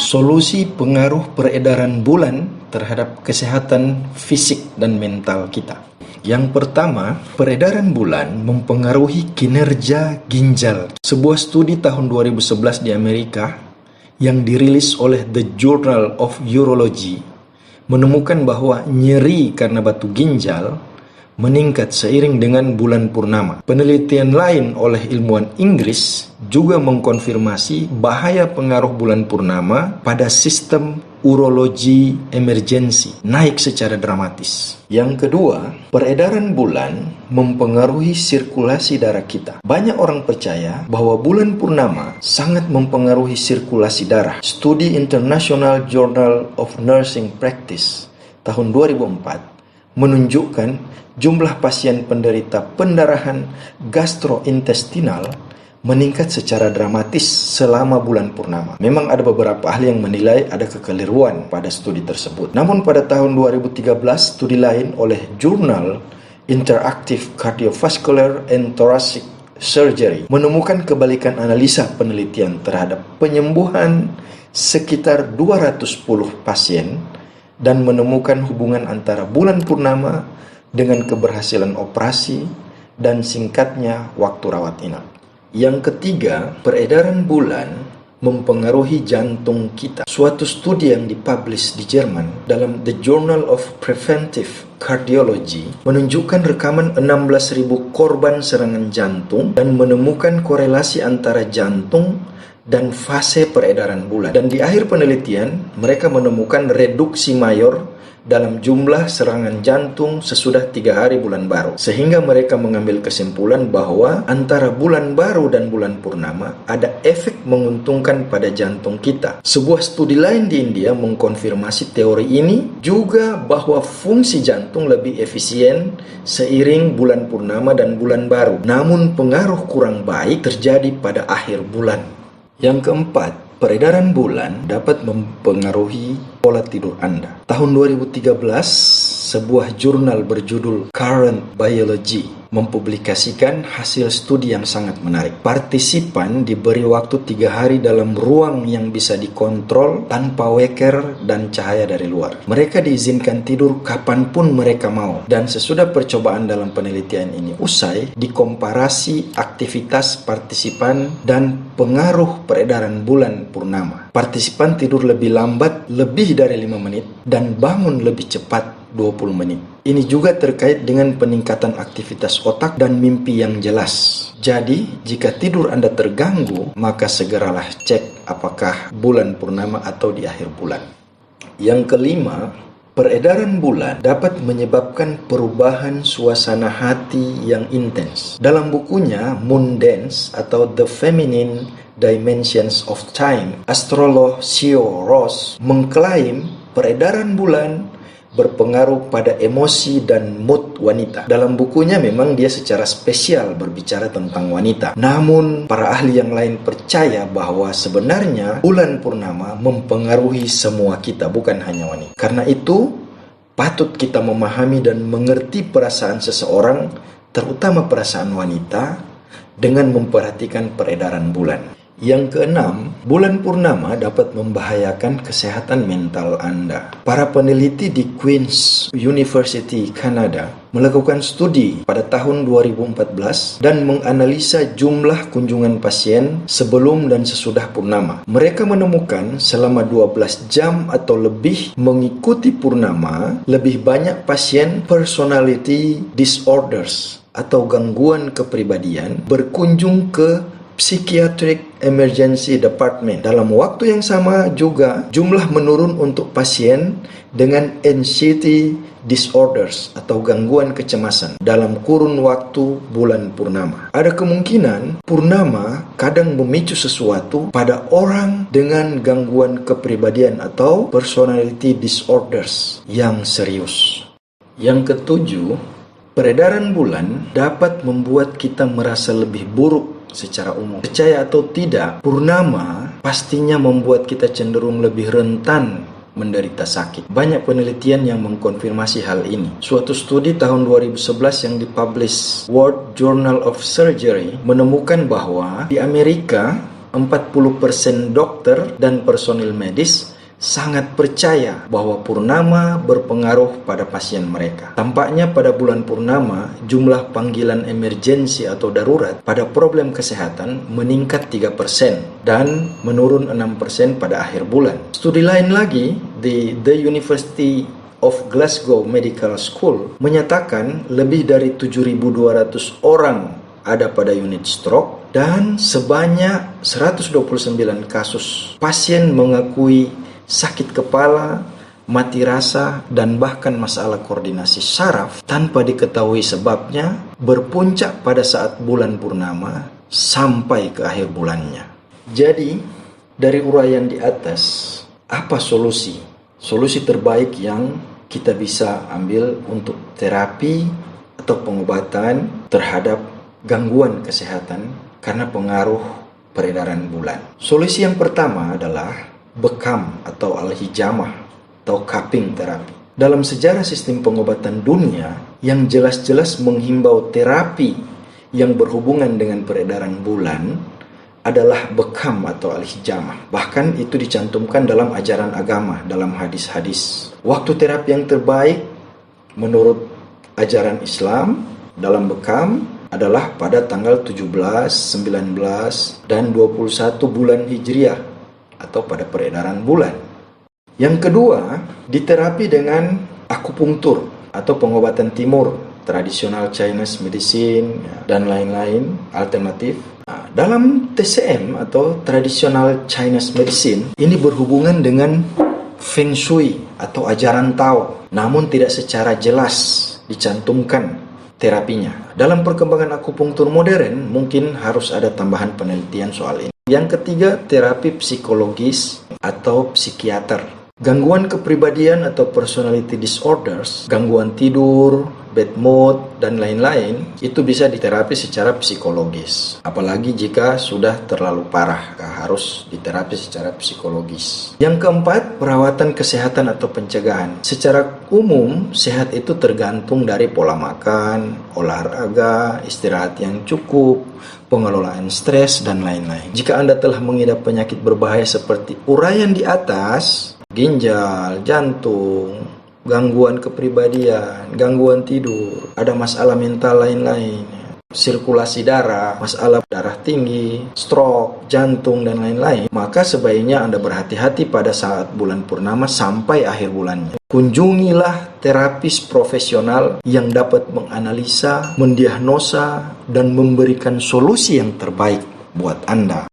Solusi pengaruh peredaran bulan terhadap kesehatan fisik dan mental kita. Yang pertama, peredaran bulan mempengaruhi kinerja ginjal. Sebuah studi tahun 2011 di Amerika yang dirilis oleh The Journal of Urology menemukan bahwa nyeri karena batu ginjal meningkat seiring dengan bulan purnama. Penelitian lain oleh ilmuwan Inggris juga mengkonfirmasi bahaya pengaruh bulan purnama pada sistem urologi emergensi naik secara dramatis. Yang kedua, peredaran bulan mempengaruhi sirkulasi darah kita. Banyak orang percaya bahwa bulan purnama sangat mempengaruhi sirkulasi darah. Studi International Journal of Nursing Practice tahun 2004 menunjukkan jumlah pasien penderita pendarahan gastrointestinal meningkat secara dramatis selama bulan purnama. Memang ada beberapa ahli yang menilai ada kekeliruan pada studi tersebut. Namun pada tahun 2013, studi lain oleh jurnal Interactive Cardiovascular and Thoracic Surgery menemukan kebalikan analisa penelitian terhadap penyembuhan sekitar 210 pasien dan menemukan hubungan antara bulan purnama dengan keberhasilan operasi dan singkatnya waktu rawat inap. Yang ketiga, peredaran bulan mempengaruhi jantung kita. Suatu studi yang dipublish di Jerman dalam The Journal of Preventive Cardiology menunjukkan rekaman 16.000 korban serangan jantung dan menemukan korelasi antara jantung dan fase peredaran bulan. Dan di akhir penelitian, mereka menemukan reduksi mayor dalam jumlah serangan jantung sesudah 3 hari bulan baru. Sehingga mereka mengambil kesimpulan bahwa antara bulan baru dan bulan purnama ada efek menguntungkan pada jantung kita. Sebuah studi lain di India mengkonfirmasi teori ini juga bahwa fungsi jantung lebih efisien seiring bulan purnama dan bulan baru. Namun pengaruh kurang baik terjadi pada akhir bulan. Yang keempat, peredaran bulan dapat mempengaruhi pola tidur Anda. Tahun 2013, sebuah jurnal berjudul Current Biology mempublikasikan hasil studi yang sangat menarik. Partisipan diberi waktu 3 hari dalam ruang yang bisa dikontrol tanpa weker dan cahaya dari luar. Mereka diizinkan tidur kapanpun mereka mau. Dan sesudah percobaan dalam penelitian ini usai, dikomparasi aktivitas partisipan dan pengaruh peredaran bulan purnama. Partisipan tidur lebih lambat lebih dari 5 menit dan bangun lebih cepat 20 menit. Ini juga terkait dengan peningkatan aktivitas otak dan mimpi yang jelas. Jadi, jika tidur Anda terganggu, maka segeralah cek apakah bulan purnama atau di akhir bulan. Yang kelima, peredaran bulan dapat menyebabkan perubahan suasana hati yang intens. Dalam bukunya Moon Dance atau The Feminine Dimensions of Time, astrolog Seo Ross mengklaim peredaran bulan berpengaruh pada emosi dan mood wanita. Dalam bukunya memang dia secara spesial berbicara tentang wanita. Namun para ahli yang lain percaya bahwa sebenarnya bulan purnama mempengaruhi semua kita, bukan hanya wanita. Karena itu patut kita memahami dan mengerti perasaan seseorang, terutama perasaan wanita, dengan memperhatikan peredaran bulan. Yang keenam, bulan purnama dapat membahayakan kesehatan mental Anda. Para peneliti di Queen's University, Kanada, melakukan studi pada tahun 2014 dan menganalisa jumlah kunjungan pasien sebelum dan sesudah purnama. Mereka menemukan selama 12 jam atau lebih mengikuti purnama, lebih banyak pasien personality disorders atau gangguan kepribadian berkunjung ke Psychiatric Emergency Department. Dalam waktu yang sama juga jumlah menurun untuk pasien dengan anxiety disorders atau gangguan kecemasan dalam kurun waktu bulan purnama. Ada kemungkinan purnama kadang memicu sesuatu pada orang dengan gangguan kepribadian atau personality disorders yang serius. Yang ketujuh, peredaran bulan dapat membuat kita merasa lebih buruk secara umum. Percaya atau tidak, purnama pastinya membuat kita cenderung lebih rentan menderita sakit. Banyak penelitian yang mengkonfirmasi hal ini. Suatu studi tahun 2011 yang dipublish World Journal of Surgery menemukan bahwa di Amerika 40% dokter dan personil medis sangat percaya bahwa purnama berpengaruh pada pasien mereka. Tampaknya pada bulan purnama, jumlah panggilan emergensi atau darurat pada problem kesehatan meningkat 3% dan menurun 6% pada akhir bulan. Studi lain lagi di The University of Glasgow Medical School menyatakan lebih dari 7.200 orang ada pada unit stroke dan sebanyak 129 kasus pasien mengakui sakit kepala, mati rasa, dan bahkan masalah koordinasi saraf tanpa diketahui sebabnya berpuncak pada saat bulan purnama sampai ke akhir bulannya. Jadi, dari uraian di atas, apa solusi? Solusi terbaik yang kita bisa ambil untuk terapi atau pengobatan terhadap gangguan kesehatan karena pengaruh peredaran bulan. Solusi yang pertama adalah bekam atau al-hijamah atau cupping terapi. Dalam sejarah sistem pengobatan dunia yang jelas-jelas menghimbau terapi yang berhubungan dengan peredaran bulan adalah bekam atau al-hijamah. Bahkan itu dicantumkan dalam ajaran agama, dalam hadis-hadis. Waktu terapi yang terbaik menurut ajaran Islam dalam bekam adalah pada tanggal 17, 19, dan 21 bulan Hijriah atau pada peredaran bulan. Yang kedua, diterapi dengan akupunktur atau pengobatan timur, tradisional Chinese medicine, dan lain-lain alternatif. Nah, dalam TCM atau traditional Chinese medicine, ini berhubungan dengan Feng Shui atau ajaran Tao, namun tidak secara jelas dicantumkan terapinya. Dalam perkembangan akupunktur modern, mungkin harus ada tambahan penelitian soal ini. Yang ketiga, terapi psikologis atau psikiater. Gangguan kepribadian atau personality disorders, gangguan tidur, bad mood, dan lain-lain, itu bisa diterapi secara psikologis. Apalagi jika sudah terlalu parah, harus diterapi secara psikologis. Yang keempat, perawatan kesehatan atau pencegahan. Secara umum, sehat itu tergantung dari pola makan, olahraga, istirahat yang cukup, pengelolaan stres, dan lain-lain. Jika Anda telah mengidap penyakit berbahaya seperti uraian di atas, ginjal, jantung, gangguan kepribadian, gangguan tidur, ada masalah mental lain-lain, sirkulasi darah, masalah darah tinggi, stroke, jantung, dan lain-lain, maka sebaiknya Anda berhati-hati pada saat bulan purnama sampai akhir bulannya. Kunjungilah terapis profesional yang dapat menganalisa, mendiagnosa, dan memberikan solusi yang terbaik buat Anda.